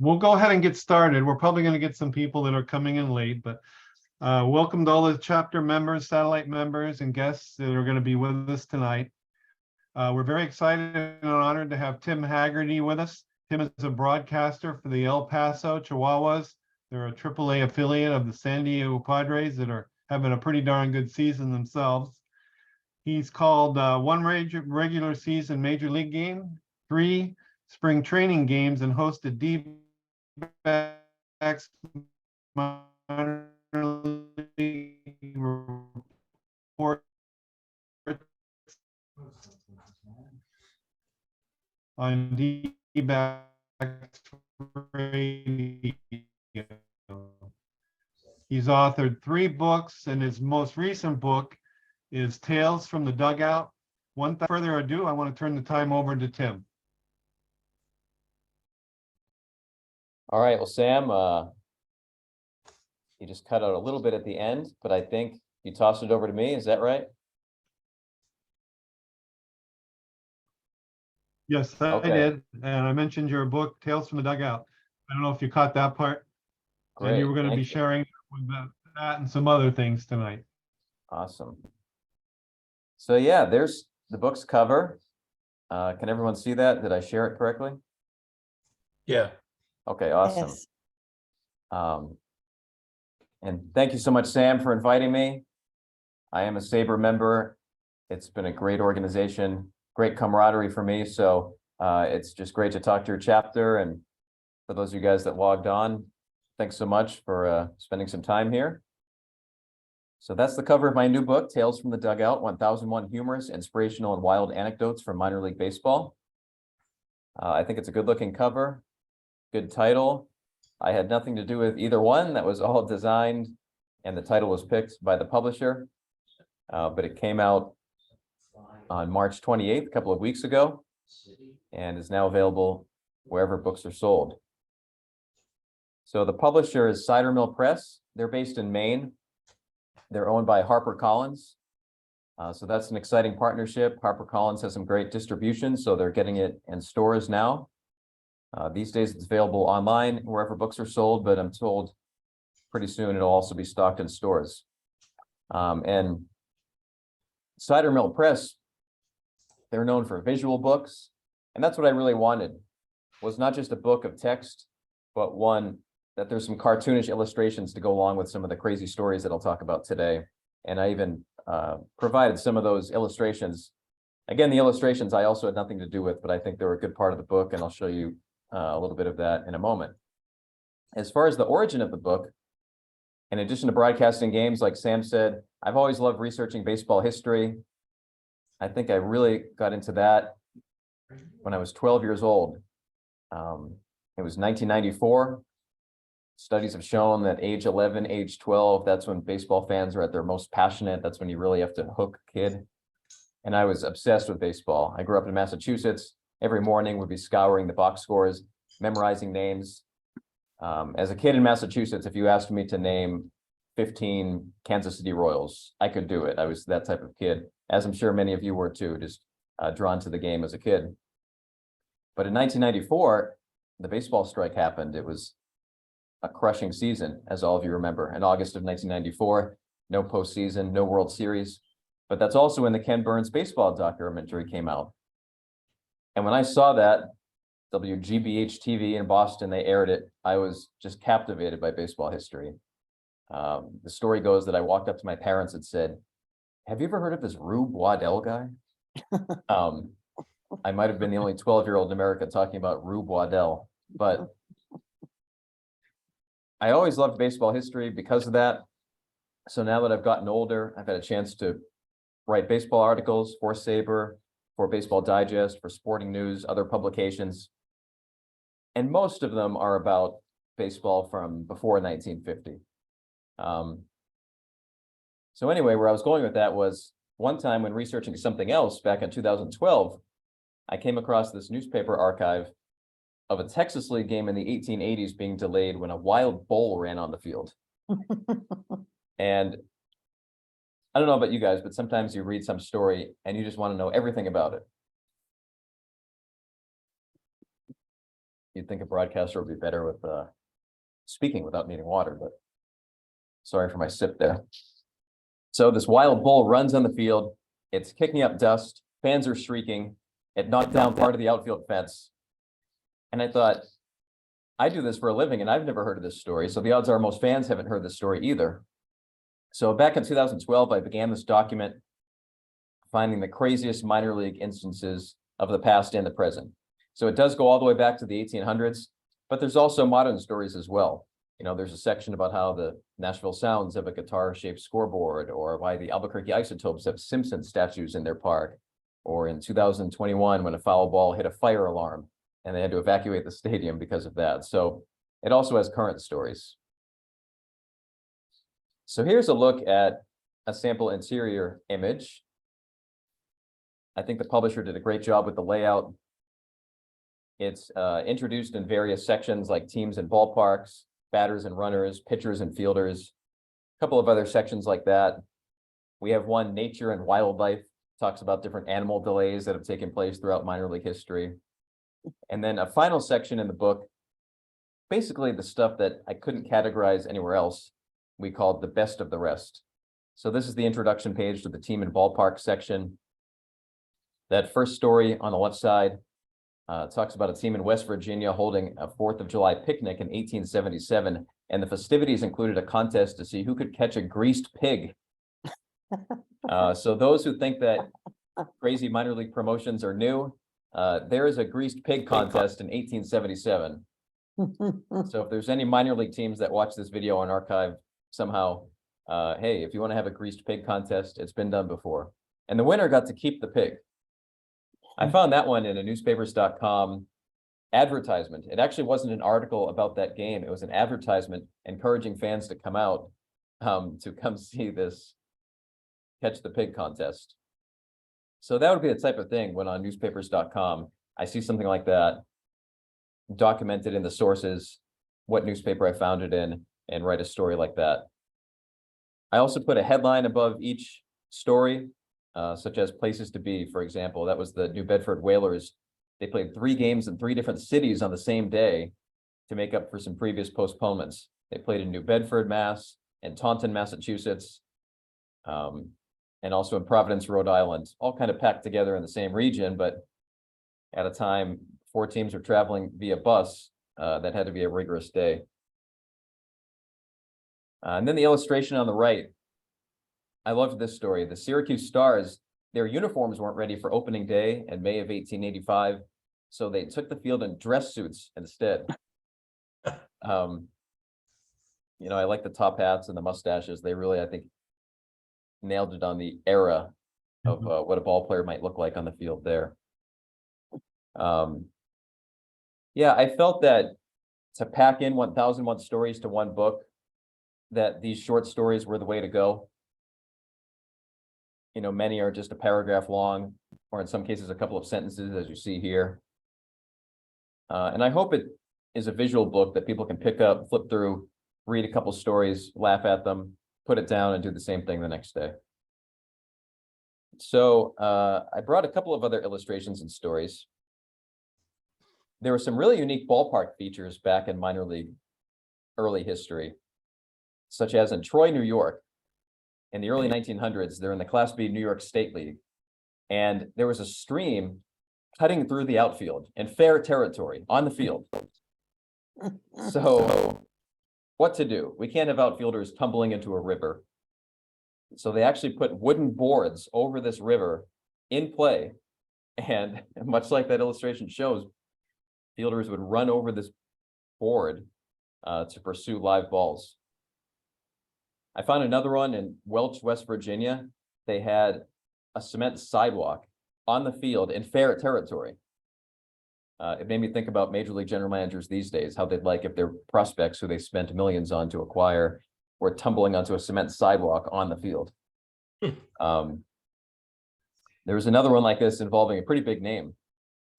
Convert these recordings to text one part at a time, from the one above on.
we'll go ahead and get started. We're probably going to get some people that are coming in late, but welcome to all the chapter members, satellite members, and guests that are going to be with us tonight. We're very excited and honored to have Tim Hagerty with us. Tim is a broadcaster for the El Paso Chihuahuas. They're a Triple-A affiliate of the San Diego Padres that are having a pretty darn good season themselves. He's called one regular season major league game, 3 spring training games, and hosted D-backs minor league reports on D-backs radio. He's authored 3 books, and his most recent book is Tales from the Dugout. Without further ado, I want to turn the time over to Tim. All right, well, Sam, you just cut out a little bit at the end, but I think you tossed it over to me. Is that right? Yes, I did. And I mentioned your book, Tales from the Dugout. I don't know if you caught that part. Great. And you were going to be sharing with that and some other things tonight. Awesome. So yeah, there's the book's cover. Can everyone see that? Did I share it correctly? Yeah. Okay, awesome. Yes. And thank you so much, Sam, for inviting me. I am a SABR member. It's been a great organization, great camaraderie for me. So it's just great to talk to your chapter. And for those of you guys that logged on, thanks so much for spending some time here. So that's the cover of my new book, Tales from the Dugout, 1001 Humorous, Inspirational, and Wild Anecdotes from Minor League Baseball. I think it's a good looking cover, good title. I had nothing to do with either one. That was all designed, and the title was picked by the publisher. But it came out on March 28th, a couple of weeks ago, and is now available wherever books are sold. So the publisher is Cider Mill Press. They're based in Maine. They're owned by HarperCollins. So that's an exciting partnership. HarperCollins has some great distribution, so they're getting it in stores now. These days it's available online wherever books are sold, but I'm told pretty soon it'll also be stocked in stores. And Cider Mill Press, they're known for visual books. And that's what I really wanted, was not just a book of text, but one that there's some cartoonish illustrations to go along with some of the crazy stories that I'll talk about today. And I even provided some of those illustrations. Again, the illustrations I also had nothing to do with, but I think they were a good part of the book, and I'll show you a little bit of that in a moment. As far as the origin of the book, in addition to broadcasting games, like Sam said, I've always loved researching baseball history. I think I really got into that when I was 12 years old. It was 1994. Studies have shown that age 11, age 12, that's when baseball fans are at their most passionate. That's when you really have to hook a kid. And I was obsessed with baseball. I grew up in Massachusetts. Every morning would be scouring the box scores, memorizing names. As a kid in Massachusetts, if you asked me to name 15 Kansas City Royals, I could do it. I was that type of kid, as I'm sure many of you were too, just drawn to the game as a kid. But in 1994, the baseball strike happened. It was a crushing season, as all of you remember. In August of 1994, no postseason, no World Series. But that's also when the Ken Burns baseball documentary came out. And when I saw that, WGBH TV in Boston, they aired it, I was just captivated by baseball history. The story goes that I walked up to my parents and said, "Have you ever heard of this Rube Waddell guy?" I might have been the only 12-year-old in America talking about Rube Waddell, but I always loved baseball history because of that. So now that I've gotten older, I've had a chance to write baseball articles for SABR, for Baseball Digest, for Sporting News, other publications. And most of them are about baseball from before 1950. So anyway, where I was going with that was one time when researching something else back in 2012, I came across this newspaper archive of a Texas League game in the 1880s being delayed when a wild bull ran on the field. And I don't know about you guys, but sometimes you read some story and you just want to know everything about it. You'd think a broadcaster would be better with speaking without needing water, but sorry for my sip there. So this wild bull runs on the field. It's kicking up dust. Fans are shrieking. It knocked down part of the outfield fence. And I thought, I do this for a living and I've never heard of this story. So the odds are most fans haven't heard this story either. So back in 2012, I began this document finding the craziest minor league instances of the past and the present. So it does go all the way back to the 1800s, but there's also modern stories as well. You know, there's a section about how the Nashville Sounds have a guitar-shaped scoreboard, or why the Albuquerque Isotopes have Simpson statues in their park, or in 2021 when a foul ball hit a fire alarm and they had to evacuate the stadium because of that. So it also has current stories. So here's a look at a sample interior image. I think the publisher did a great job with the layout. It's introduced in various sections like teams and ballparks, batters and runners, pitchers and fielders, a couple of other sections like that. We have one, nature and wildlife, talks about different animal delays that have taken place throughout minor league history. And then a final section in the book, basically the stuff that I couldn't categorize anywhere else, we called the best of the rest. So this is the introduction page to the team and ballpark section. That first story on the left side talks about a team in West Virginia holding a 4th of July picnic in 1877, and the festivities included a contest to see who could catch a greased pig. So those who think that crazy minor league promotions are new, there is a greased pig contest in 1877. So if there's any minor league teams that watch this video on archive somehow, hey, if you want to have a greased pig contest, it's been done before. And the winner got to keep the pig. I found that one in a newspapers.com advertisement. It actually wasn't an article about that game. It was an advertisement encouraging fans to come out to come see this catch the pig contest. So that would be the type of thing when on newspapers.com, I see something like that, documented in the sources, what newspaper I found it in, and write a story like that. I also put a headline above each story, such as places to be, for example. That was the New Bedford Whalers. They played 3 games in 3 different cities on the same day to make up for some previous postponements. They played in New Bedford, Mass, and Taunton, Massachusetts, and also in Providence, Rhode Island, all kind of packed together in the same region, but at a time, 4 teams were traveling via bus. That had to be a rigorous day. And then the illustration on the right, I loved this story. The Syracuse Stars, their uniforms weren't ready for opening day in May of 1885, so they took the field in dress suits instead. You know, I like the top hats and the mustaches. They really, I think, nailed it on the era of what a ball player might look like on the field there. Yeah, I felt that to pack in 1001 stories to one book, that these short stories were the way to go. You know, many are just a paragraph long, or in some cases, a couple of sentences, as you see here. And I hope it is a visual book that people can pick up, flip through, read a couple stories, laugh at them, put it down, and do the same thing the next day. So I brought a couple of other illustrations and stories. There were some really unique ballpark features back in minor league early history, such as in Troy, New York. In the early 1900s, they're in the Class B New York State League, and there was a stream cutting through the outfield in fair territory on the field. So what to do? We can't have outfielders tumbling into a river. So they actually put wooden boards over this river in play, and much like that illustration shows, fielders would run over this board to pursue live balls. I found another one in Welch, West Virginia. They had a cement sidewalk on the field in fair territory. It made me think about major league general managers these days, how they'd like if their prospects who they spent millions on to acquire were tumbling onto a cement sidewalk on the field. There was another one like this involving a pretty big name.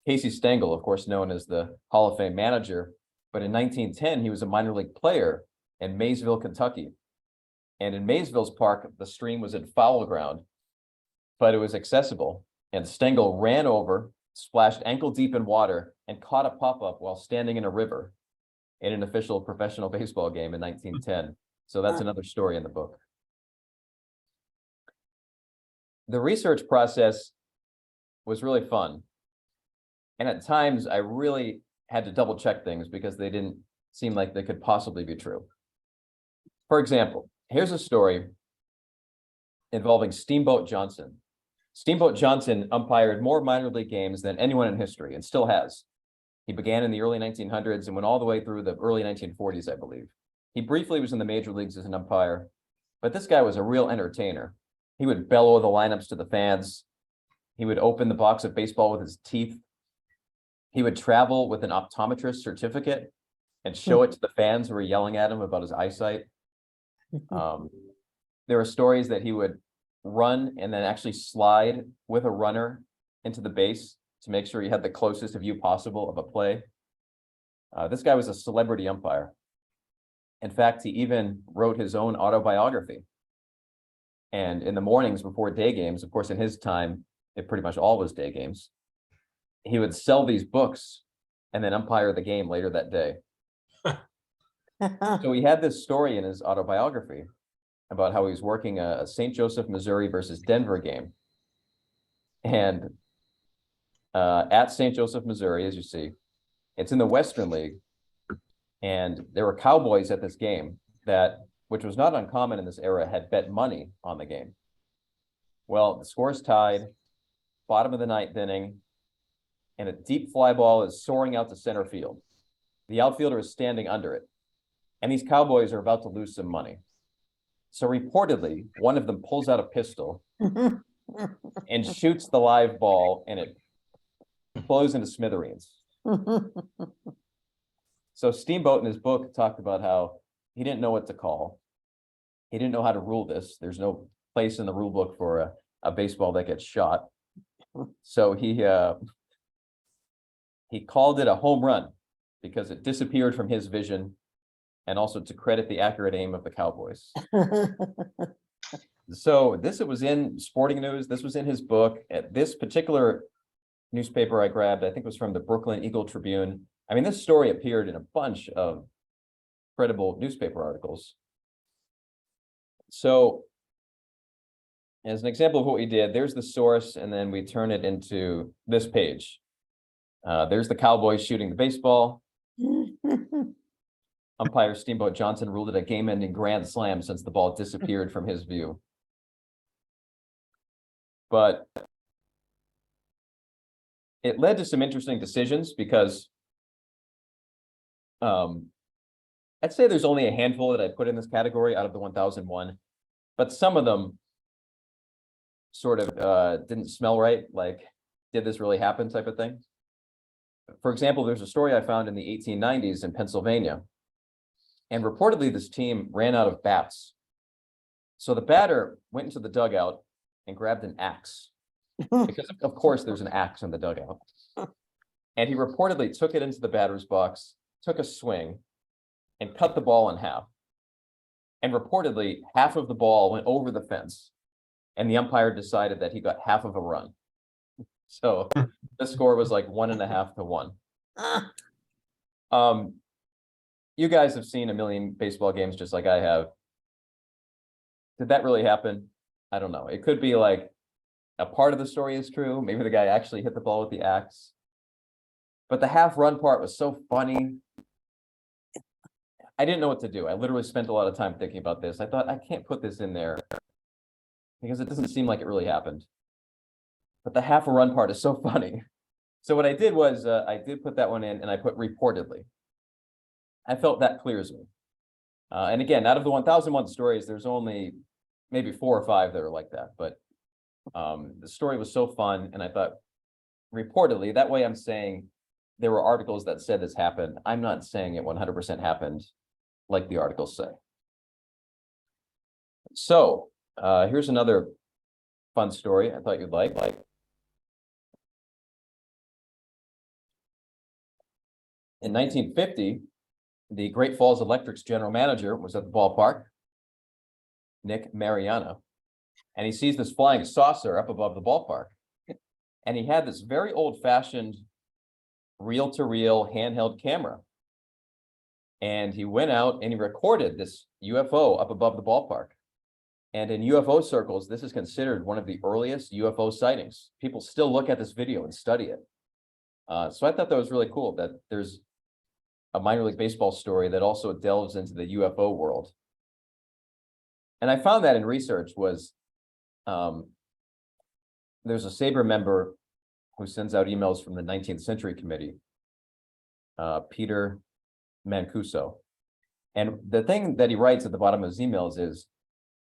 Casey Stengel, of course, known as the Hall of Fame manager, but in 1910, he was a minor league player in Maysville, Kentucky. And in Maysville's park, the stream was in foul ground, but it was accessible. And Stengel ran over, splashed ankle deep in water, and and caught a pop-up while standing in a river in an official professional baseball game in 1910. So that's another story in the book. The research process was really fun. And at times I really had to double check things because they didn't seem like they could possibly be true. For example, here's a story involving Steamboat Johnson. Steamboat Johnson umpired more minor league games than anyone in history and still has. He began in the early 1900s and went all the way through the early 1940s, I believe. He briefly was in the major leagues as an umpire, but this guy was a real entertainer. He would bellow the lineups to the fans. He would open the box of baseball with his teeth. He would travel with an optometrist certificate and show it to the fans who were yelling at him about his eyesight. There were stories that he would run and then actually slide with a runner into the base to make sure he had the closest view possible of a play. This guy was a celebrity umpire. In fact, he even wrote his own autobiography. And in the mornings before day games, of course, in his time, it pretty much all was day games, he would sell these books and then umpire the game later that day. So he had this story in his autobiography about how he was working a St. Joseph, Missouri versus Denver game. And at St. Joseph, Missouri, as you see, it's in the Western League. And there were Cowboys at this game that, which was not uncommon in this era, had bet money on the game. Well, the score's tied, bottom of the ninth inning, and a deep fly ball is soaring out to center field. The outfielder is standing under it, and these Cowboys are about to lose some money. So reportedly, one of them pulls out a pistol and shoots the live ball, and it blows into smithereens. So Steamboat in his book talked about how he didn't know what to call. He didn't know how to rule this. There's no place in the rule book for a baseball that gets shot. So he called it a home run because it disappeared from his vision, and also to credit the accurate aim of the Cowboys. So this, it was in Sporting News. This was in his book. At this particular newspaper I grabbed, I think, was from the Brooklyn Eagle Tribune. I mean, this story appeared in a bunch of credible newspaper articles. So as an example of what we did, there's the source, and then we turn it into this page. There's the Cowboys shooting the baseball. Umpire Steamboat Johnson ruled it a game-ending grand slam since the ball disappeared from his view. But it led to some interesting decisions because I'd say there's only a handful that I put in this category out of the 1001, but some of them sort of didn't smell right, like, did this really happen type of thing. For example, there's a story I found in the 1890s in Pennsylvania, and reportedly this team ran out of bats. So the batter went into the dugout and grabbed an axe, because of course there's an axe in the dugout. And he reportedly took it into the batter's box, took a swing, and cut the ball in half. And reportedly, half of the ball went over the fence, and the umpire decided that he got half of a run. So the score was like 1.5 to 1. You guys have seen a million baseball games just like I have. Did that really happen? I don't know. It could be like a part of the story is true. Maybe the guy actually hit the ball with the axe. But the half run part was so funny. I didn't know what to do. I literally spent a lot of time thinking about this. I thought, I can't put this in there because it doesn't seem like it really happened. But the half a run part is so funny. So what I did was I did put that one in, and I put reportedly. I felt that clears me. And again, out of the 1001 stories, there's only maybe 4 or 5 that are like that. But the story was so fun, and I thought reportedly, that way I'm saying there were articles that said this happened. I'm not saying it 100% happened like the articles say. So here's another fun story I thought you'd like. In 1950, the Great Falls Electric's general manager was at the ballpark, Nick Mariano, and he sees this flying saucer up above the ballpark. And he had this very old-fashioned reel-to-reel handheld camera. And he went out and he recorded this UFO up above the ballpark. And in UFO circles, this is considered one of the earliest UFO sightings. People still look at this video and study it. So I thought that was really cool that there's a minor league baseball story that also delves into the UFO world. And I found that in research was, there's a SABR member who sends out emails from the 19th Century Committee, Peter Mancuso. And the thing that he writes at the bottom of his emails is,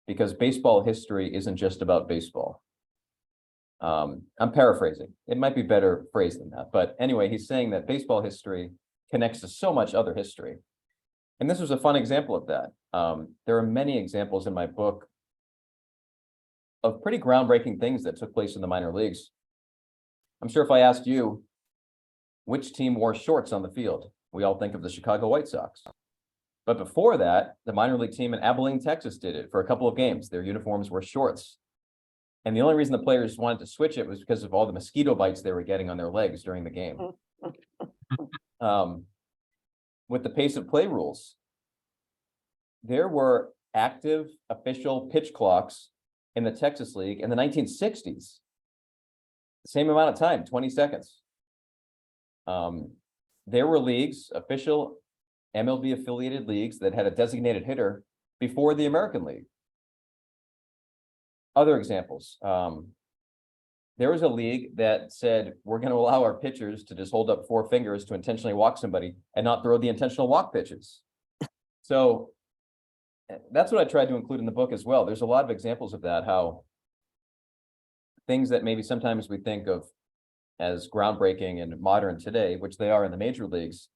because baseball history isn't just about baseball. I'm paraphrasing. It might be better phrased than that. But anyway, he's saying that baseball history connects to so much other history. And this was a fun example of that. There are many examples in my book of pretty groundbreaking things that took place in the minor leagues. I'm sure if I asked you, which team wore shorts on the field, we all think of the Chicago White Sox. But before that, the minor league team in Abilene, Texas did it for a couple of games. Their uniforms were shorts. And the only reason the players wanted to switch it was because of all the mosquito bites they were getting on their legs during the game. With the pace of play rules, there were active official pitch clocks in the Texas League in the 1960s. The same amount of time, 20 seconds. There were leagues, official MLB affiliated leagues that had a designated hitter before the American League. Other examples. There was a league that said, we're going to allow our pitchers to just hold up 4 fingers to intentionally walk somebody and not throw the intentional walk pitches. So that's what I tried to include in the book as well. There's a lot of examples of that, how things that maybe sometimes we think of as groundbreaking and modern today, which they are in the major leagues,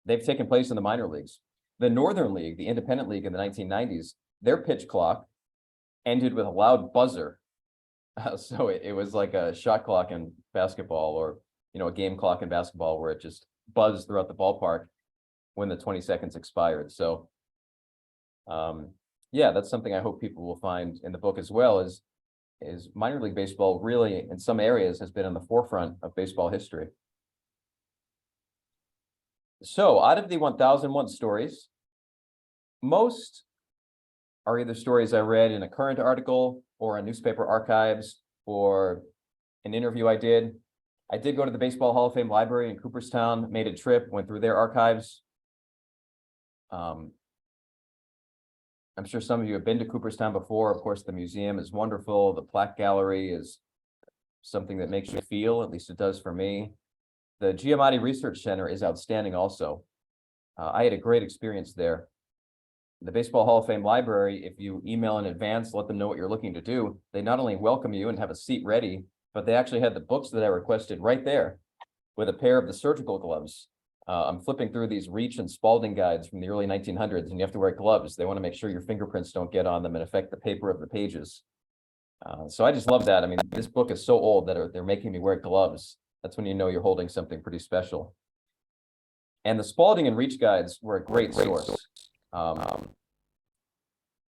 they've taken place in the minor leagues. The Northern League, the independent league in the 1990s, their pitch clock ended with a loud buzzer. So it was like a shot clock in basketball, or a game clock in basketball, where it just buzzed throughout the ballpark when the 20 seconds expired. So yeah, that's something I hope people will find in the book as well, is minor league baseball really in some areas has been on the forefront of baseball history. So out of the 1001 stories, most are either stories I read in a current article or on newspaper archives or an interview I did. I did go to the Baseball Hall of Fame Library in Cooperstown, made a trip, went through their archives. I'm sure some of you have been to Cooperstown before. Of course, the museum is wonderful. The plaque gallery is something that makes you feel, at least it does for me. The Giamatti Research Center is outstanding also. I had a great experience there. The Baseball Hall of Fame Library, if you email in advance, let them know what you're looking to do, they not only welcome you and have a seat ready, but they actually had the books that I requested right there with a pair of the surgical gloves. I'm flipping through these Reach and Spalding guides from the early 1900s, and you have to wear gloves. They want to make sure your fingerprints don't get on them and affect the paper of the pages. So I just love that. I mean, this book is so old that they're making me wear gloves. That's when you know you're holding something pretty special. And the Spalding and Reach guides were a great source.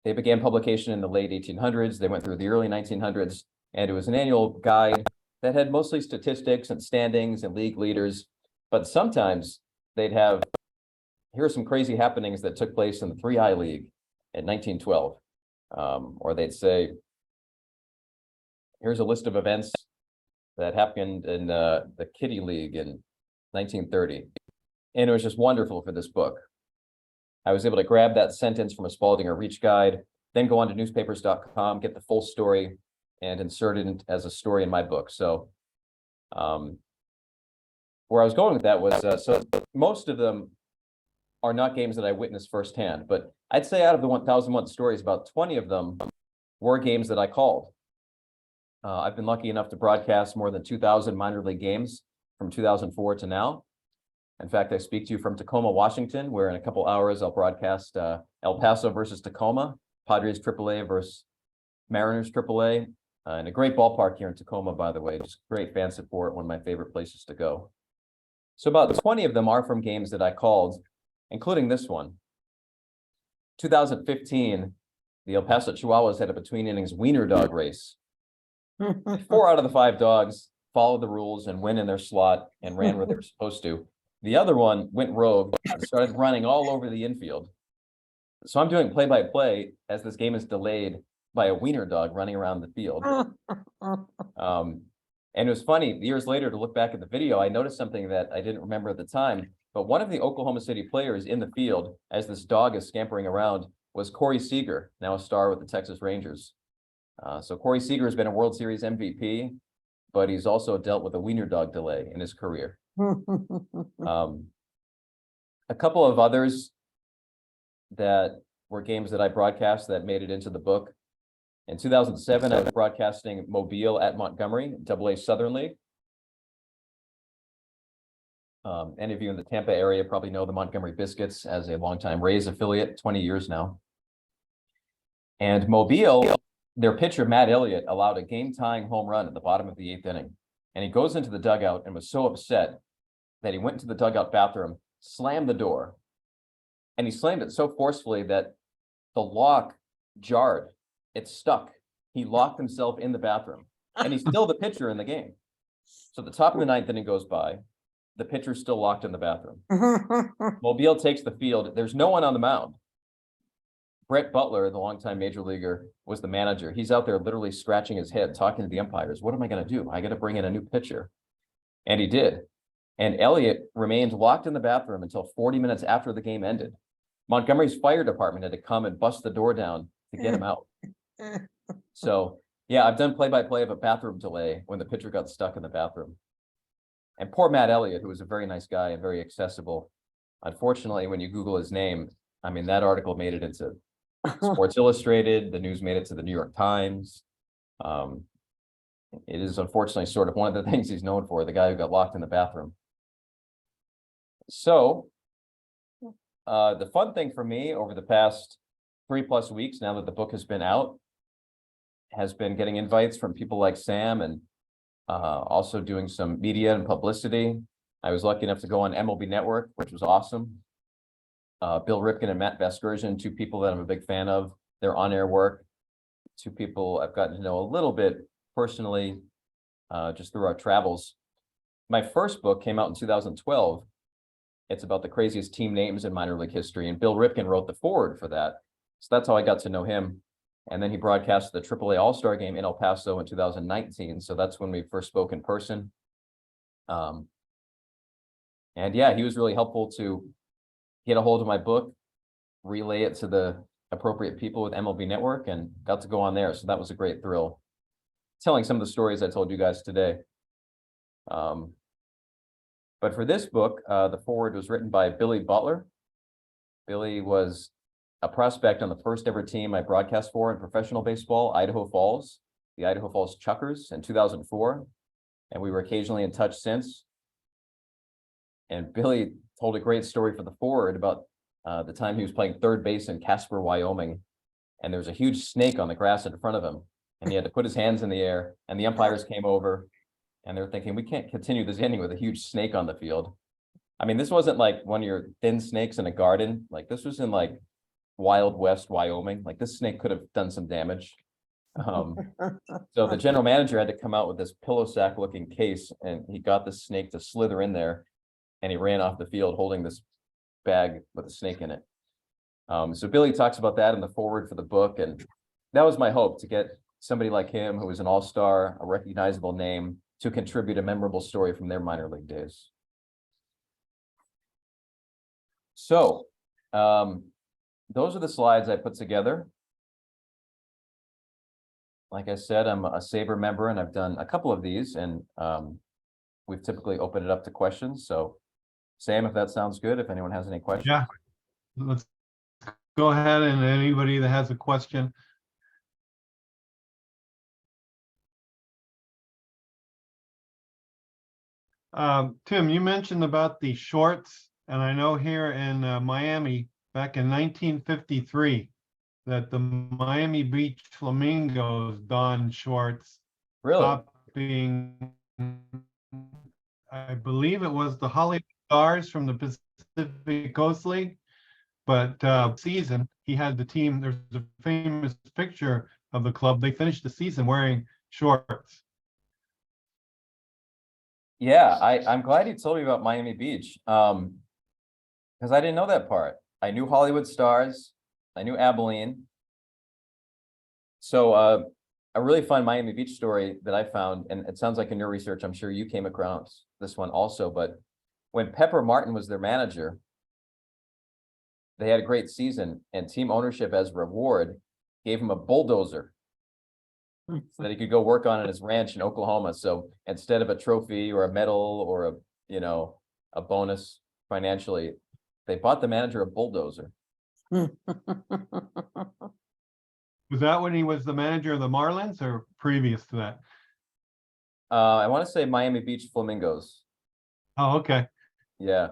They began publication in the late 1800s. They went through the early 1900s, and it was an annual guide that had mostly statistics and standings and league leaders. But sometimes they'd have, here are some crazy happenings that took place in the 3I League in 1912. Or they'd say, here's a list of events that happened in the Kitty League in 1930. And it was just wonderful for this book. I was able to grab that sentence from a Spalding or Reach guide, then go on to newspapers.com, get the full story, and insert it as a story in my book. So where I was going with that was, so most of them are not games that I witnessed firsthand, but I'd say out of the 1001 stories, about 20 of them were games that I called. I've been lucky enough to broadcast more than 2,000 minor league games from 2004 to now. In fact, I speak to you from Tacoma, Washington, where in a couple hours I'll broadcast El Paso versus Tacoma, Padres Triple-A versus Mariners Triple-A, and a great ballpark here in Tacoma, by the way, just great fan support, one of my favorite places to go. So about 20 of them are from games that I called, including this one. 2015, the El Paso Chihuahuas had a between innings wiener dog race. 4 out of the 5 dogs followed the rules and went in their slot and ran where they were supposed to. The other one went rogue and started running all over the infield. So I'm doing play-by-play as this game is delayed by a wiener dog running around the field. And it was funny, years later, to look back at the video, I noticed something that I didn't remember at the time, but one of the Oklahoma City players in the field, as this dog is scampering around, was Corey Seager, now a star with the Texas Rangers. So Corey Seager has been a World Series MVP, but he's also dealt with a wiener dog delay in his career. A couple of others that were games that I broadcast that made it into the book. In 2007, I was broadcasting Mobile at Montgomery, AA Southern League. Any of you in the Tampa area probably know the Montgomery Biscuits as a longtime Rays affiliate, 20 years now. And Mobile, their pitcher, Matt Elliott, allowed a game-tying home run at the bottom of the 8th inning. And he goes into the dugout and was so upset that he went to the dugout bathroom, slammed the door, and he slammed it so forcefully that the lock jarred. It stuck. He locked himself in the bathroom, and he's still the pitcher in the game. So the top of the 9th inning goes by. The pitcher's still locked in the bathroom. Mobile takes the field. There's no one on the mound. Brett Butler, the longtime major leaguer, was the manager. He's out there literally scratching his head, talking to the umpires. What am I going to do? I got to bring in a new pitcher. And he did. And Elliott remained locked in the bathroom until 40 minutes after the game ended. Montgomery's fire department had to come and bust the door down to get him out. So, yeah, I've done play-by-play of a bathroom delay when the pitcher got stuck in the bathroom. And poor Matt Elliott, who was a very nice guy and very accessible. Unfortunately, when you Google his name, I mean, that article made it into Sports Illustrated. The news made it to the New York Times. It is unfortunately sort of one of the things he's known for, the guy who got locked in the bathroom. So, the fun thing for me over the past 3+ weeks, now that the book has been out, has been getting invites from people like Sam and also doing some media and publicity. I was lucky enough to go on MLB Network, which was awesome. Bill Ripken and Matt Vasgersian, two people that I'm a big fan of, their on-air work. Two people I've gotten to know a little bit personally, just through our travels. My first book came out in 2012. It's about the craziest team names in minor league history, and Bill Ripken wrote the foreword for that. So that's how I got to know him. And then he broadcast the Triple-A All-Star Game in El Paso in 2019. So that's when we first spoke in person. And yeah, he was really helpful to get a hold of my book, relay it to the appropriate people with MLB Network, and got to go on there. So that was a great thrill. Telling some of the stories I told you guys today. But for this book, the foreword was written by Billy Butler. Billy was a prospect on the first ever team I broadcast for in professional baseball, Idaho Falls, the Idaho Falls Chuckers in 2004. And we were occasionally in touch since. And Billy told a great story for the foreword about the time he was playing third base in Casper, Wyoming. And there was a huge snake on the grass in front of him. And he had to put his hands in the air, and the umpires came over and they're thinking, we can't continue this inning with a huge snake on the field. I mean, this wasn't like one of your thin snakes in a garden. Like, this was in like Wild West, Wyoming. Like, this snake could have done some damage. So the general manager had to come out with this pillow sack looking case, and he got the snake to slither in there, and he ran off the field holding this bag with a snake in it. So Billy talks about that in the foreword for the book, and that was my hope, to get somebody like him, who was an all-star, a recognizable name, to contribute a memorable story from their minor league days. So those are the slides I put together. Like I said, I'm a SABR member, and I've done a couple of these, and we've typically opened it up to questions. So Sam, if that sounds good, if anyone has any questions. Yeah, let's go ahead, and anybody that has a question. Tim, you mentioned about the shorts, and I know here in Miami back in 1953 that the Miami Beach Flamingos donned shorts. Really? Copying, I believe it was the Hollywood Stars from the Pacific Coast League, but season he had the team. There's a famous picture of the club. They finished the season wearing shorts. Yeah, I'm glad you told me about Miami Beach. Because I didn't know that part. I knew Hollywood Stars, I knew Abilene. So a really fun Miami Beach story that I found, and it sounds like in your research, I'm sure you came across this one also, but when Pepper Martin was their manager, they had a great season, and team ownership as reward gave him a bulldozer so that he could go work on his ranch in Oklahoma. So instead of a trophy or a medal or a bonus financially, they bought the manager a bulldozer. Was that when he was the manager of the Marlins or previous to that? I want to say Miami Beach Flamingos. Oh, okay. Yeah.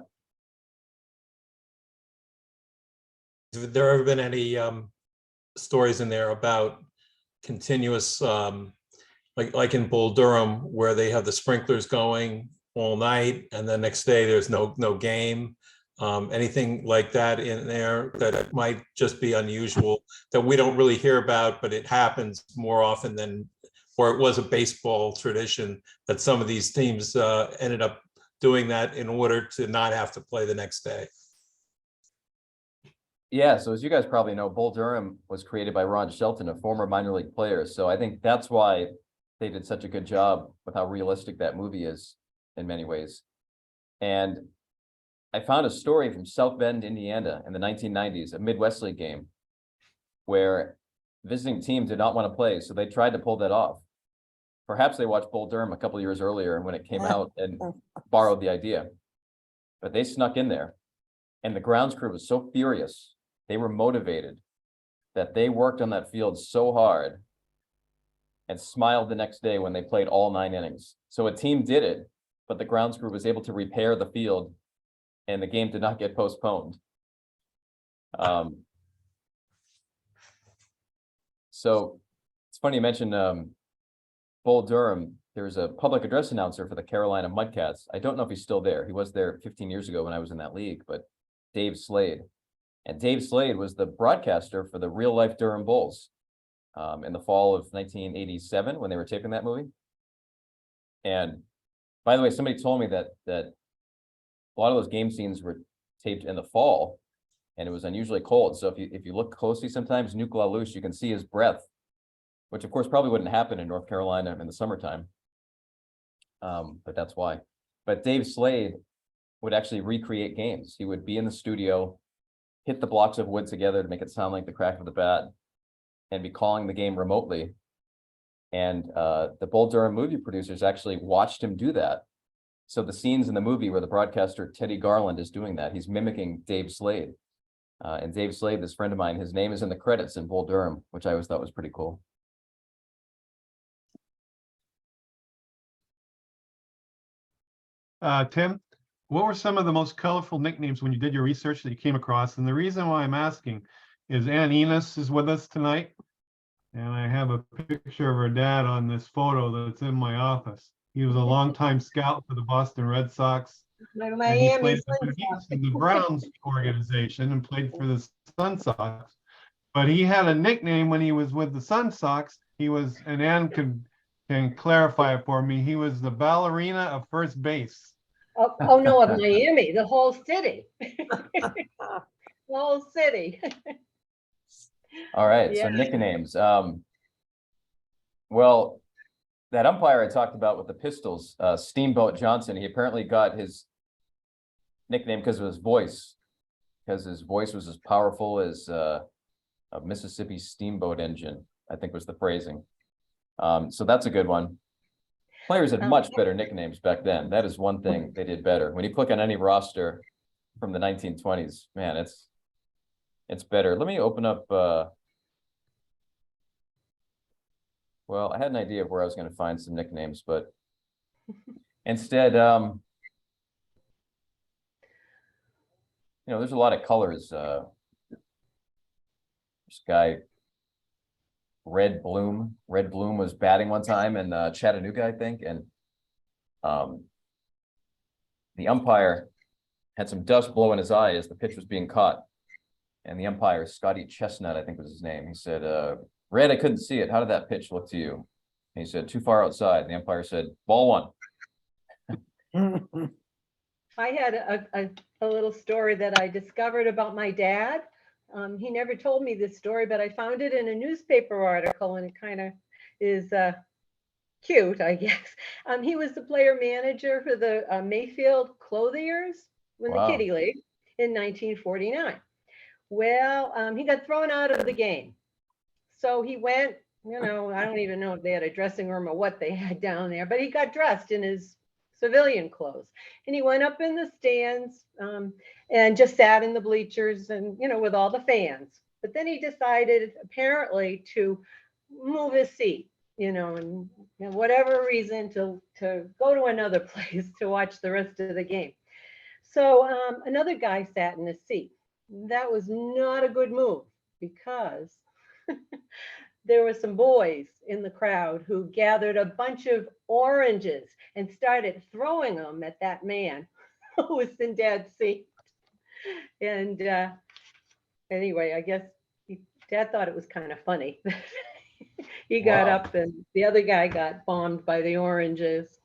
Have there ever been any stories in there about continuous, like in Bull Durham, where they have the sprinklers going all night and the next day there's no game? Anything like that in there that might just be unusual that we don't really hear about, but it happens more often than, or it was a baseball tradition that some of these teams ended up doing that in order to not have to play the next day. Yeah, so as you guys probably know, Bull Durham was created by Ron Shelton, a former minor league player. So I think that's why they did such a good job with how realistic that movie is in many ways. And I found a story from South Bend, Indiana in the 1990s, a Midwest League game, where visiting team did not want to play, so they tried to pull that off. Perhaps they watched Bull Durham a couple of years earlier when it came out and borrowed the idea. But they snuck in there, and the grounds crew was so furious. They were motivated that they worked on that field so hard and smiled the next day when they played all 9 innings. So a team did it, but the grounds crew was able to repair the field and the game did not get postponed. So it's funny you mentioned Bull Durham. There's a public address announcer for the Carolina Mudcats. I don't know if he's still there. He was there 15 years ago when I was in that league, but Dave Slade. And Dave Slade was the broadcaster for the real life Durham Bulls in the fall of 1987 when they were taping that movie. And by the way, somebody told me that a lot of those game scenes were taped in the fall and it was unusually cold. So if you look closely sometimes, Nuke LaLoosh, you can see his breath, which of course probably wouldn't happen in North Carolina in the summertime. But that's why. But Dave Slade would actually recreate games. He would be in the studio, hit the blocks of wood together to make it sound like the crack of the bat, and be calling the game remotely. And the Bull Durham movie producers actually watched him do that. So the scenes in the movie where the broadcaster Teddy Garland is doing that, he's mimicking Dave Slade. And Dave Slade, this friend of mine, his name is in the credits in Bull Durham, which I always thought was pretty cool. Tim, what were some of the most colorful nicknames when you did your research that you came across? And the reason why I'm asking is Ann Enos is with us tonight. And I have a picture of her dad on this photo that's in my office. He was a longtime scout for the Boston Red Sox. And he played in the Browns organization and played for the Sun Sox. But he had a nickname when he was with the Sun Sox. He was, and Ann can clarify it for me, he was the ballerina of first base. Oh no, of Miami, the whole city. The whole city. All right, Yeah. so nicknames. Well, that umpire I talked about with the Pistols, Steamboat Johnson, he apparently got his nickname because of his voice, because his voice was as powerful as a Mississippi steamboat engine, I think was the phrasing. So that's a good one. Players had much better nicknames back then. That is one thing they did better. When you click on any roster from the 1920s, man, it's better. Let me open up. Well, I had an idea of where I was going to find some nicknames, but instead, there's a lot of colors. This guy, Red Bloom was batting one time in Chattanooga, I think, and the umpire had some dust blow in his eye as the pitch was being caught, and the umpire, Scotty Chestnut, I think was his name, he said, Red, I couldn't see it. How did that pitch look to you? And he said, too far outside. And the umpire said, ball one. I had a little story that I discovered about my dad. He never told me this story, but I found it in a newspaper article, and it kind of is cute, I guess. He was the player manager for the Mayfield Clothiers in the Wow. Kitty League in 1949. Well, he got thrown out of the game. So he went, I don't even know if they had a dressing room or what they had down there, but he got dressed in his civilian clothes. And he went up in the stands and just sat in the bleachers and, with all the fans. But then he decided apparently to move his seat, and whatever reason to go to another place to watch the rest of the game. So another guy sat in his seat. That was not a good move because there were some boys in the crowd who gathered a bunch of oranges and started throwing them at that man who was in Dad's seat. And anyway, I guess Dad thought it was kind of funny. He got Wow. up and the other guy got bombed by the oranges.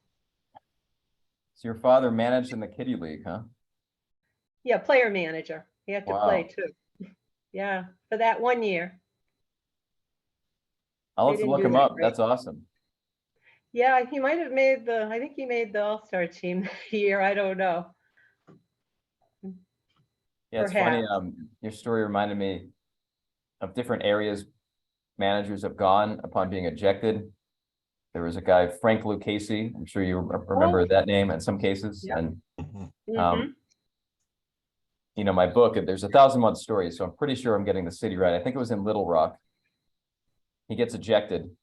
So your father managed in the Kitty League, huh? Yeah, player manager. He had to Wow. play too. Yeah, for that 1 year. I'll They have to didn't look do him that up. great. That's awesome. Yeah, he might have made I think he made the All-Star team that year. I don't know. Yeah, it's funny. Perhaps. Your story reminded me of different areas managers have gone upon being ejected. There was a guy, Frank Lucchese. I'm sure you remember that name in some cases. Yeah. And Mhm. my book, there's 1,001 stories, so I'm pretty sure I'm getting the city right. I think it was in Little Rock. He gets ejected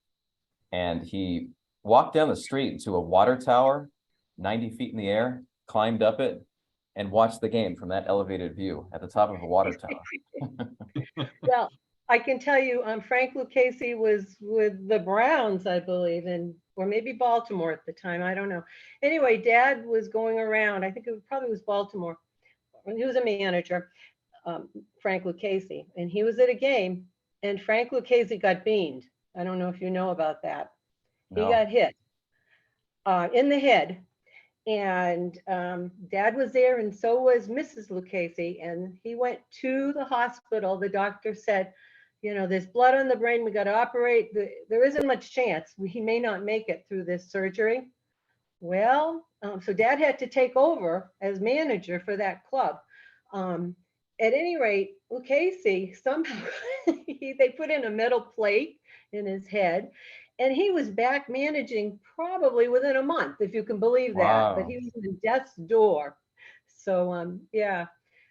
and he walked down the street to a water tower, 90 feet in the air, climbed up it, and watched the game from that elevated view at the top of a water tower. Well, I can tell you, Frank Lucchese was with the Browns, I believe, or maybe Baltimore at the time. I don't know. Anyway, Dad was going around. I think it probably was Baltimore. He was a manager, Frank Lucchese, and he was at a game, and Frank Lucchese got beamed. I don't know if you know about that. He No. got hit in the head. And Dad was there, and so was Mrs. Lucchese, and he went to the hospital. The doctor said, there's blood on the brain. We got to operate. There isn't much chance. He may not make it through this surgery. Well, so Dad had to take over as manager for that club. At any rate, Lucchese somehow they put in a metal plate in his head. And he was back managing probably within a month, if you can believe that. But Wow. he was in death's door. So, yeah.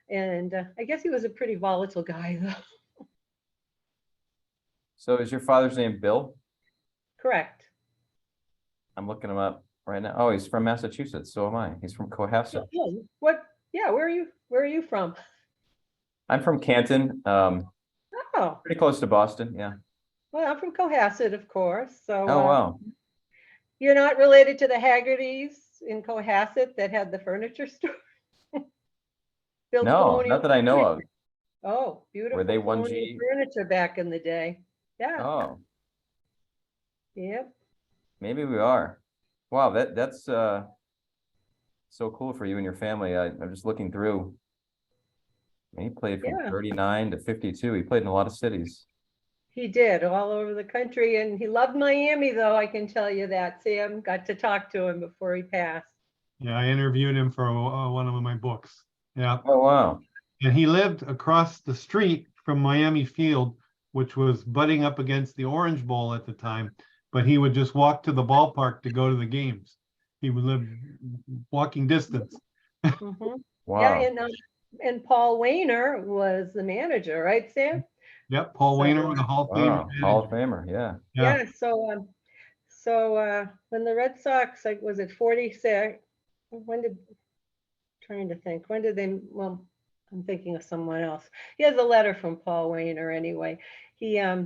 And I guess he was a pretty volatile guy, though. So is your father's name Bill? Correct. I'm looking him up right now. Oh, he's from Massachusetts. So am I. He's from Cohasset. Oh, what? Yeah. Where are you from? I'm from Canton, Oh, pretty close to Boston. Yeah. well, I'm from Cohasset, of course. So Oh, wow. you're not related to the Hagertys in Cohasset that had the furniture store? Built No, colonial not that I know of. Oh, beautiful. Were they colonial 1G? furniture back in the day. Yeah. Oh, Yep. maybe we are. Wow, that's so cool for you and your family. I'm just looking through. He played from Yeah. 39 to 52. He played in a lot of cities. He did all over the country, and he loved Miami, though, I can tell you that. Sam got to talk to him before he passed. Yeah, I interviewed him for one of my books. Yeah. Oh, wow. And he lived across the street from Miami Field, which was butting up against the Orange Bowl at the time. But he would just walk to the ballpark to go to the games. He would live walking distance. Mhm. Wow. Yeah, and Paul Wayner was the manager, right, Sam? Yep, Paul So, Wayner was a Hall of Fame Wow. Hall of manager. Famer. Yeah. Yeah. Yeah, so when the Red Sox, like, was it 46? Trying to think, when did they, well, I'm thinking of someone else. He has a letter from Paul Wayner anyway. He, I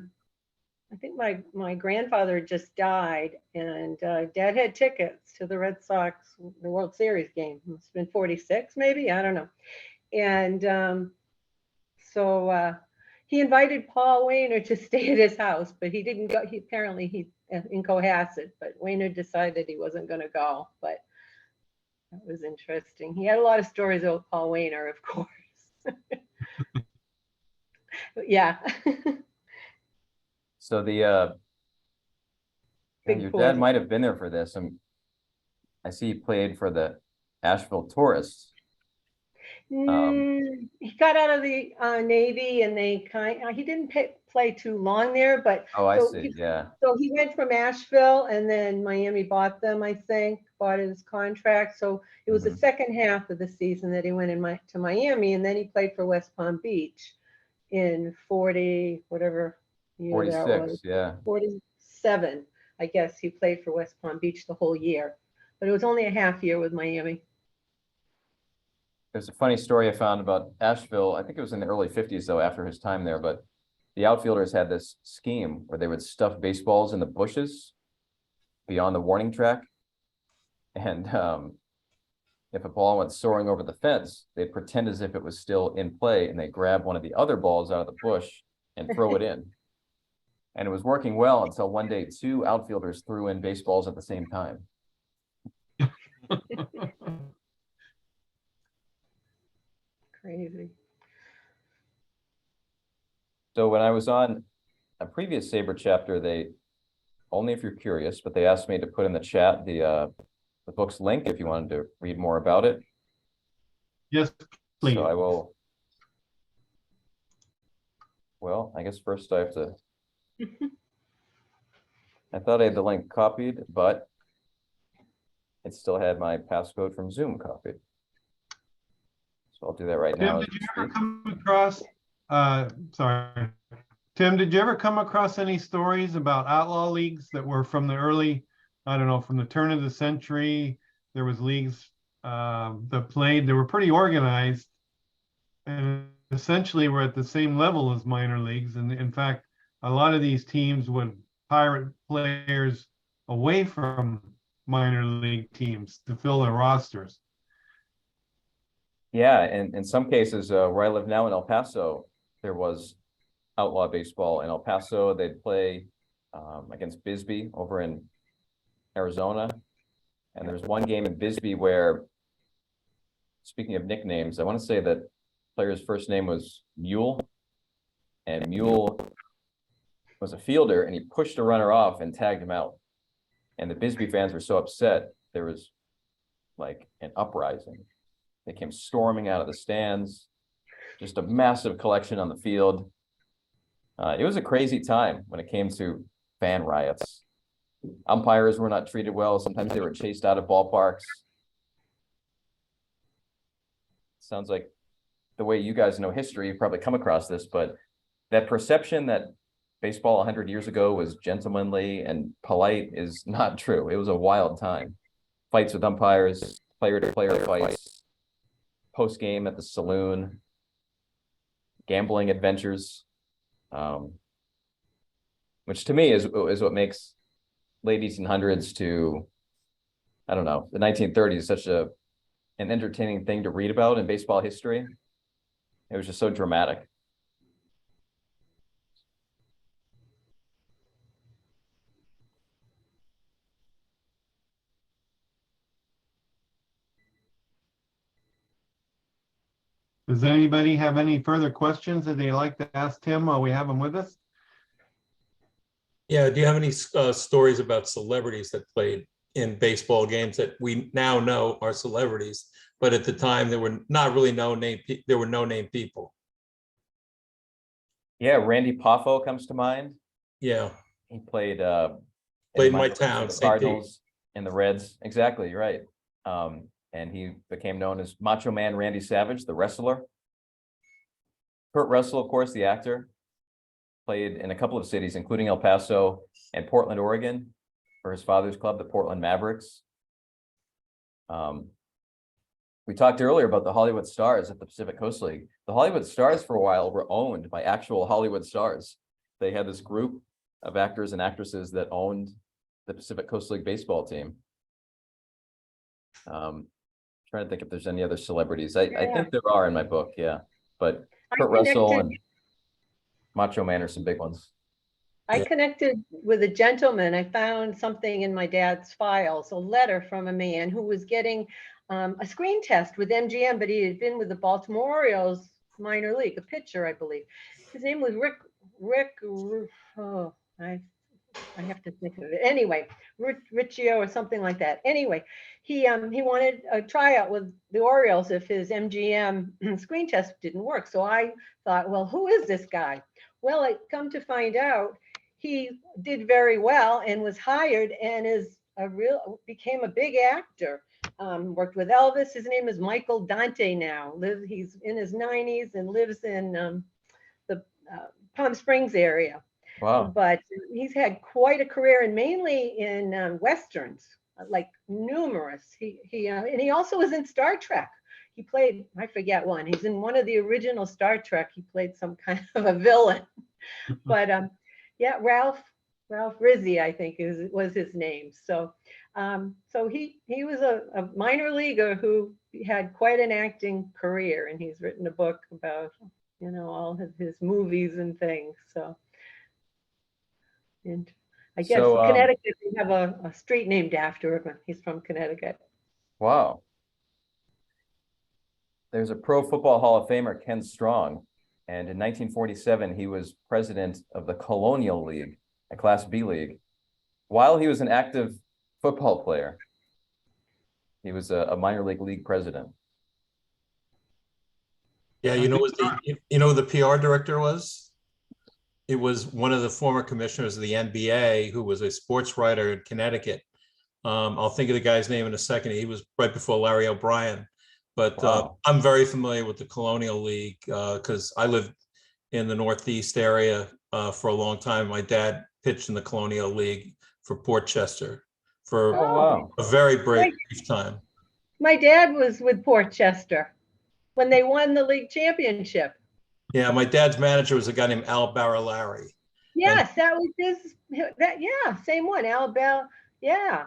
think my grandfather just died, and Dad had tickets to the Red Sox, the World Series game. It's been 46, maybe, I don't know. And so he invited Paul Wayner to stay at his house, but he didn't go. He apparently in Cohasset, but Wayner decided he wasn't going to go. But That was interesting. He had a lot of stories about Paul Wainer, of course. Yeah. So the Big your four. dad might have been there for this. I see he played for the Asheville Tourists. He got out of the Navy, and he didn't play too long there, but Oh, I so see. Yeah. so he went from Asheville, and then Miami bought them, I think, bought his contract. So it was the second half of the season that he went to Miami, and then he played for West Palm Beach in 40, whatever year that 46. was. Yeah. 47, I guess he played for West Palm Beach the whole year, but it was only a half year with Miami. There's a funny story I found about Asheville. I think it was in the early 50s, though, after his time there. But the outfielders had this scheme where they would stuff baseballs in the bushes beyond the warning track. And if a ball went soaring over the fence, they'd pretend as if it was still in play, and they'd grab one of the other balls out of the bush and throw it in. And it was working well until one day, two outfielders threw in baseballs at the same time. Crazy. So when I was on a previous SABR chapter, they, only if you're curious, but they asked me to put in the chat the book's link if you wanted to read more about it. Yes, please. So I will. Well, I guess first I have to. I thought I had the link copied, but it still had my passcode from Zoom copied. So I'll do that right now. Tim, did you ever come across, sorry, Tim, did you ever come across any stories about outlaw leagues that were from the early, I don't know, from the turn of the century? There was leagues that played, they were pretty organized and essentially were at the same level as minor leagues. And in fact, a lot of these teams would pirate players away from minor league teams to fill their rosters. Yeah, and in some cases, where I live now in El Paso, there was outlaw baseball in El Paso. They'd play against Bisbee over in Arizona. And there was one game in Bisbee where, speaking of nicknames, I want to say that player's first name was Mule. And Mule was a fielder, and he pushed a runner off and tagged him out. And the Bisbee fans were so upset, there was like an uprising. They came storming out of the stands, just a massive collection on the field. It was a crazy time when it came to fan riots. Umpires were not treated well. Sometimes they were chased out of ballparks. Sounds like the way you guys know history, you've probably come across this, but that perception that baseball 100 years ago was gentlemanly and polite is not true. It was a wild time. Fights with umpires, player-to-player fights, post-game at the saloon, gambling adventures, which to me is what makes late 1800s to, I don't know, the 1930s such an entertaining thing to read about in baseball history. It was just so dramatic. Does anybody have any further questions that they'd like to ask Tim while we have him with us? Yeah, do you have any stories about celebrities that played in baseball games that we now know are celebrities, but at the time they were not really there were no name people? Yeah, Randy Poffo comes to mind. Yeah. He played Played in my town, the St. Pete. Cardinals and the Reds. Exactly, you're right. And he became known as Macho Man Randy Savage, the wrestler. Kurt Russell, of course, the actor, played in a couple of cities, including El Paso and Portland, Oregon, for his father's club, the Portland Mavericks. We talked earlier about the Hollywood Stars at the Pacific Coast League. The Hollywood Stars for a while were owned by actual Hollywood stars. They had this group of actors and actresses that owned the Pacific Coast League baseball team. Trying to think if there's any other celebrities. I think there are in my book, yeah. But Kurt Russell and Macho Man are some big ones. I connected with a gentleman. I found something in my dad's files, a letter from a man who was getting a screen test with MGM, but he had been with the Baltimore Orioles minor league, a pitcher, I believe. His name was Rick, oh, I have to think of it. Anyway, Riccio or something like that. Anyway, he wanted a tryout with the Orioles if his MGM screen test didn't work. So I thought, well, who is this guy? Well, I come to find out he did very well and was hired and became a big actor. Worked with Elvis. His name is Michael Dante now. He's in his 90s and lives in the Palm Springs area. Wow. But he's had quite a career, and mainly in Westerns, like numerous. And he also was in Star Trek. He played, I forget one. He's in one of the original Star Trek. He played some kind of a villain. But yeah, Ralph Rizzi, I think was his name. So he was a minor leaguer who had quite an acting career, and he's written a book about, all of his movies and things. So. And I guess Connecticut, they have a street named after him. He's from Connecticut. Wow. There's a Pro Football Hall of Famer, Ken Strong. And in 1947, he was president of the Colonial League, a Class B league. While he was an active football player, he was a minor league president. Yeah, you know who the PR director was? It was one of the former commissioners of the NBA who was a sports writer in Connecticut. I'll think of the guy's name in a second. He was right before Larry O'Brien. But Wow. I'm very familiar with the Colonial League because I lived in the Northeast area for a long time. My dad pitched in the Colonial League for Portchester for Oh, wow. a very brief time. My dad was with Portchester when they won the league championship. Yeah, my dad's manager was a guy named Al Barilari. Yes, that was same one, Al Bell. Yeah.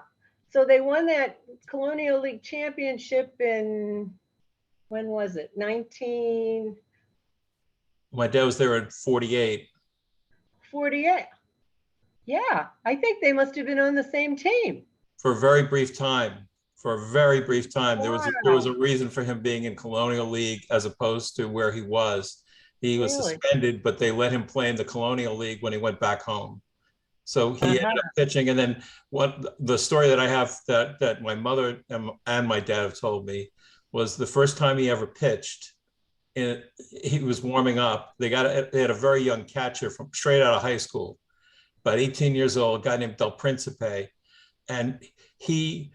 So they won that Colonial League championship in, when was it? My dad was there in 48. 48. Yeah, I think they must have been on the same team. For a very brief time. For a very brief time. Wow. There was a reason for him being in Colonial League as opposed to where he was. He was Really? suspended, but they let him play in the Colonial League when he went back home. So he ended up pitching. And then the story that I have that my mother and my dad have told me was the first time he ever pitched. He was warming up. They had a very young catcher from straight out of high school, about 18 years old, a guy named Del Principe. And he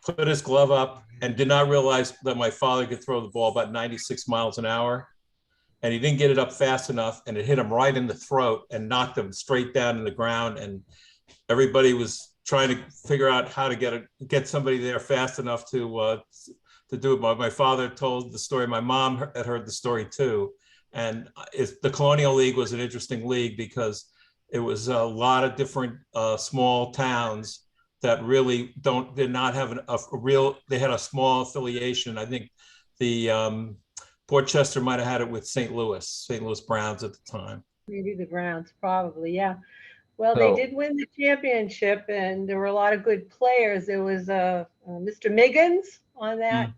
put his glove up and did not realize that my father could throw the ball about 96 miles an hour. And he didn't get it up fast enough, and it hit him right in the throat and knocked him straight down to the ground. And everybody was trying to figure out how to get somebody there fast enough to do it. My father told the story. My mom had heard the story too. And the Colonial League was an interesting league because it was a lot of different small towns that really did not have they had a small affiliation. I think the Portchester might have had it with St. Louis Browns at the time. Maybe the Browns, probably, yeah. Well, they did win the championship, and there were a lot of good players. There was Mr. Miggins on that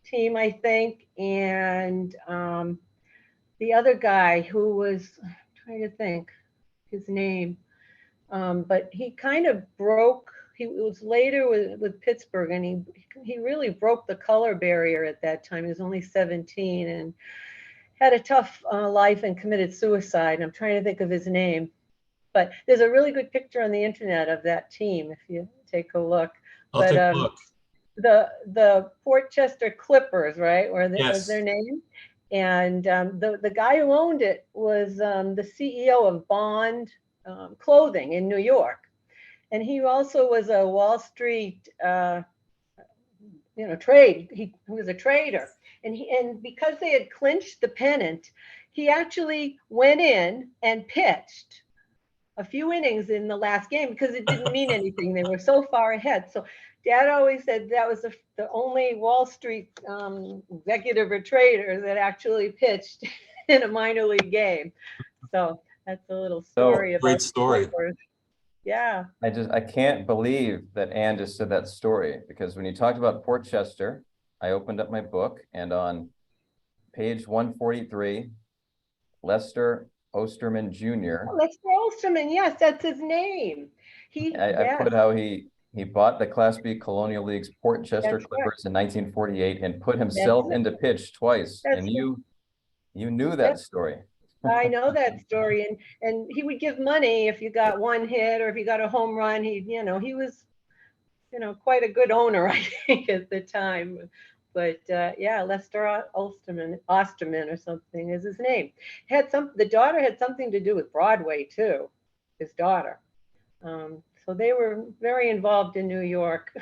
team, I think, and the other guy who was, I'm trying to think his name, but he kind of broke. He was later with Pittsburgh, and he really broke the color barrier at that time. He was only 17 and had a tough life and committed suicide. I'm trying to think of his name, but there's a really good picture on the internet of that team if you take a look. I'll take a look. The Portchester Clippers, right? Yes. Was their name? And the guy who owned it was the CEO of Bond Clothing in New York. And he also was a Wall Street, trade. He was a trader, and because they had clinched the pennant, he actually went in and pitched a few innings in the last game because it didn't mean anything. They were so far ahead. So Dad always said that was the only Wall Street executive or trader that actually pitched in a minor league game. So that's a little story about great story. Yeah. I can't believe that Ann just said that story, because when you talked about Portchester, I opened up my book, and on page 143, Lester Osterman Jr. Oh, Lester Osterman, yes, that's his name. I put how he bought the Class B Colonial League's Port Chester That's right. Clippers in 1948 and put himself That's it. into pitch twice. That's And it. you knew that story. I know that story, and he would give money if you got one hit or if you got a home run. He was, quite a good owner, I think, at the time. But yeah, Lester Osterman or something is his name. The daughter had something to do with Broadway too, his daughter. So they were very involved in New York.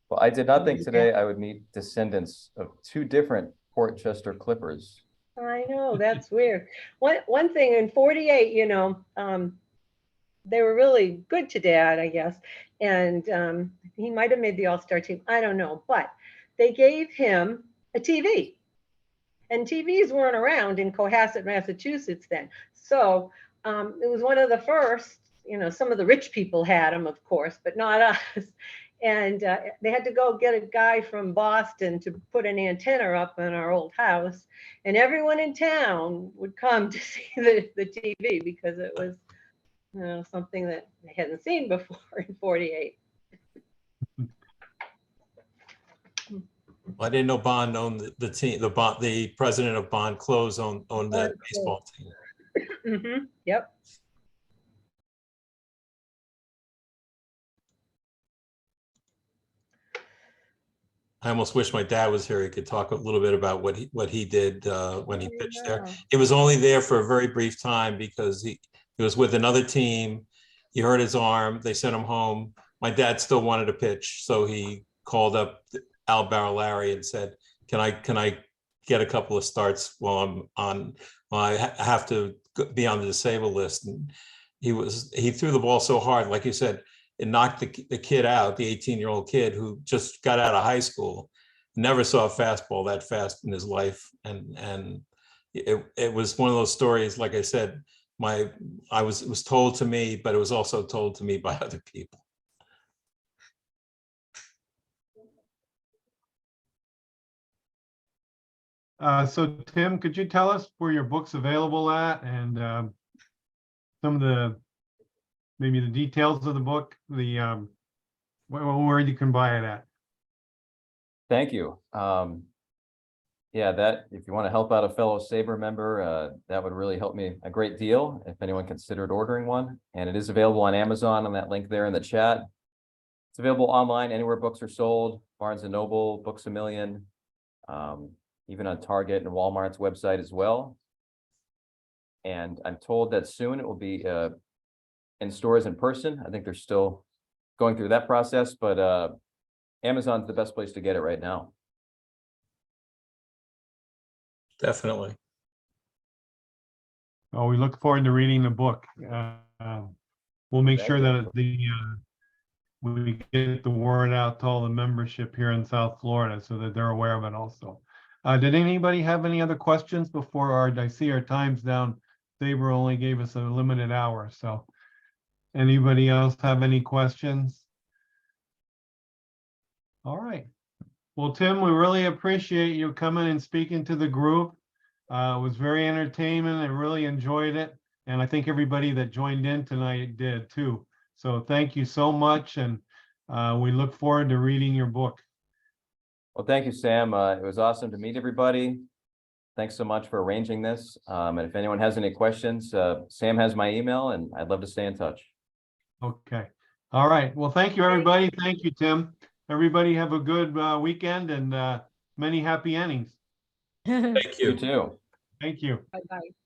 Well, I did not think today I would meet descendants of two different Port Chester Clippers. I know, that's weird. One thing in 48, they were really good to Dad, I guess. And he might have made the All-Star team. I don't know. But they gave him a TV. And TVs weren't around in Cohasset, Massachusetts then. So it was one of the first, some of the rich people had them, of course, but not us. And they had to go get a guy from Boston to put an antenna up in our old house. And everyone in town would come to see the TV because it was something that they hadn't seen before in 48. I didn't know Bond owned the team. The president of Bond Clothes owned that baseball team. Mm-hmm. Yep. I almost wish my dad was here. He could talk a little bit about what he did when he pitched there. Yeah. He was only there for a very brief time because he was with another team. He hurt his arm. They sent him home. My dad still wanted to pitch, so he called up Al Barilari and said, "Can I get a couple of starts while I'm on? Well, I have to be on the disabled list." And he threw the ball so hard, like you said. It knocked the kid out, the 18-year-old kid who just got out of high school, never saw a fastball that fast in his life. And it was one of those stories, like I said, it was told to me, but it was also told to me by other people. So Tim, could you tell us where your book's available at and some of maybe the details of the book, where you can buy it at? Thank you. Yeah, that if you want to help out a fellow SABR member, that would really help me a great deal if anyone considered ordering one. And it is available on Amazon on that link there in the chat. It's available online anywhere books are sold, Barnes & Noble, Books A Million, even on Target and Walmart's website as well. And I'm told that soon it will be in stores in person. I think they're still going through that process, but Amazon's the best place to get it right now. Definitely. Oh, we look forward to reading the book. We'll make sure that we get the word out to all the membership here in South Florida so that they're aware of it also. Did anybody have any other questions before I see our time's down? SABR only gave us a limited hour, so anybody else have any questions? All right. Well, Tim, we really appreciate you coming and speaking to the group. It was very entertaining. I really enjoyed it. And I think everybody that joined in tonight did too. So thank you so much. And we look forward to reading your book. Well, thank you, Sam. It was awesome to meet everybody. Thanks so much for arranging this. And if anyone has any questions, Sam has my email and I'd love to stay in touch. Okay. All right. Well, thank you, everybody. Thank you, Tim. Everybody have a good weekend and many happy innings. Thank you. You too. Thank you. Bye-bye.